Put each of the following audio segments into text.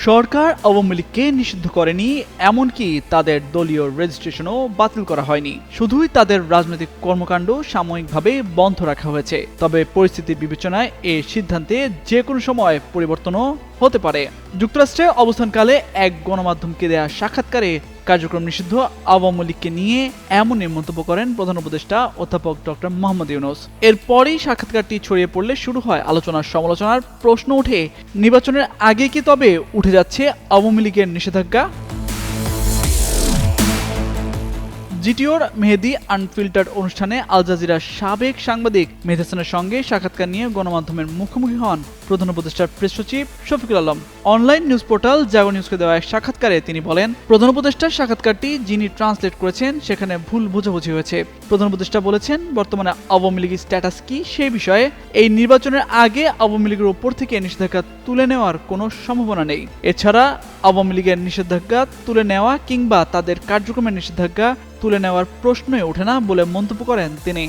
সরকার আওয়ামী লীগকে নিষিদ্ধ করেনি, এমনকি তাদের দলীয় রেজিস্ট্রেশনও বাতিল করা হয়নি। শুধুই তাদের রাজনৈতিক কর্মকাণ্ড সাময়িকভাবে বন্ধ রাখা হয়েছে। তবে পরিস্থিতি বিবেচনায় এই সিদ্ধান্তে যে কোনো সময় পরিবর্তনও হতে পারে। যুক্তরাষ্ট্রে অবস্থানকালে এক গণমাধ্যমকে দেয়া সাক্ষাৎকারে কার্যক্রম নিষিদ্ধ আওয়ামী লীগকে নিয়ে এমনই মন্তব্য করেন প্রধান উপদেষ্টা অধ্যাপক ডক্টর মোহাম্মদ ইউনূস। এরপরই সাক্ষাৎকারটি ছড়িয়ে পড়লে শুরু হয় আলোচনার সমালোচনার প্রশ্ন ওঠে, নির্বাচনের আগে কি তবে উঠে যাচ্ছে আওয়ামী লীগের নিষেধাজ্ঞা? জিটিওর মেহেদী আনফিল্টার্ড অনুষ্ঠানে আল জাজিরার সাবেক সাংবাদিক মেহেদী হাসানের সঙ্গে সাক্ষাৎকার নিয়ে গণমাধ্যমের মুখোমুখি হন প্রধান উপদেষ্টার প্রেস সচিব Shafiqul Alam. Online news portal জাগো নিউজকে দেওয়া এক সাক্ষাৎকারে তিনি বলেন, প্রধান উপদেষ্টার সাক্ষাৎকারটি যিনি ট্রান্সলেট করেছেন সেখানে ভুল বোঝাবুঝি হয়েছে। প্রধান উপদেষ্টা বলেছেন, বর্তমানে আওয়ামী লীগের স্ট্যাটাস কি সেই বিষয়ে এই নির্বাচনের আগে আওয়ামী লীগের উপর থেকে নিষেধাজ্ঞা তুলে নেওয়ার কোনো সম্ভাবনা নেই। এছাড়া আওয়ামী লীগের নিষেধাজ্ঞা তুলে নেওয়া কিংবা তাদের কার্যক্রমের নিষেধাজ্ঞা তুলে নেওয়ার প্রশ্নই ওঠে না বলে মন্তব্য করেন তিনি।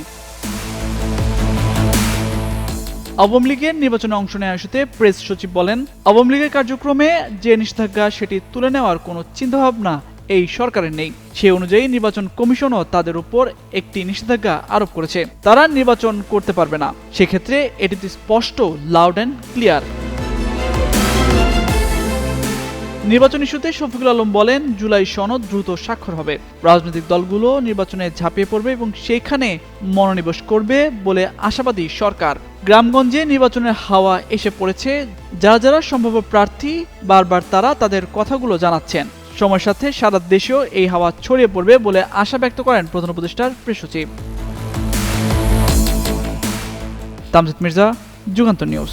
আওয়ামী লীগের নির্বাচনে অংশ নেওয়ার ইস্যুতে প্রেস সচিব বলেন, আওয়ামী লীগের কার্যক্রমে যে নিষেধাজ্ঞা সেটি তুলে নেওয়ার কোনো চিন্তাভাবনা এই সরকারের নেই। সে অনুযায়ী নির্বাচন কমিশনও তাদের উপর একটি নিষেধাজ্ঞা আরোপ করেছে। তারা নির্বাচন করতে পারবে না। সেক্ষেত্রে এটি স্পষ্ট, লাউড অ্যান্ড ক্লিয়ার। নির্বাচন ইস্যুতে শফিকুল আলম বলেন, জুলাই সনদ দ্রুত স্বাক্ষর হবে। রাজনৈতিক দলগুলো নির্বাচনে ঝাঁপিয়ে পড়বে এবং সেখানে মনোনিবেশ করবে বলে আশাবাদী সরকার। গ্রামগঞ্জে নির্বাচনের হাওয়া এসে পড়েছে। যারা যারা সম্ভাব্য প্রার্থী বারবার তারা তাদের কথাগুলো জানাচ্ছেন। সময়ের সাথে সারা দেশেও এই হাওয়া ছড়িয়ে পড়বে বলে আশা ব্যক্ত করেন প্রধান উপদেষ্টার প্রেস সচিব। তামজিদ মির্জা, যুগান্তর নিউজ।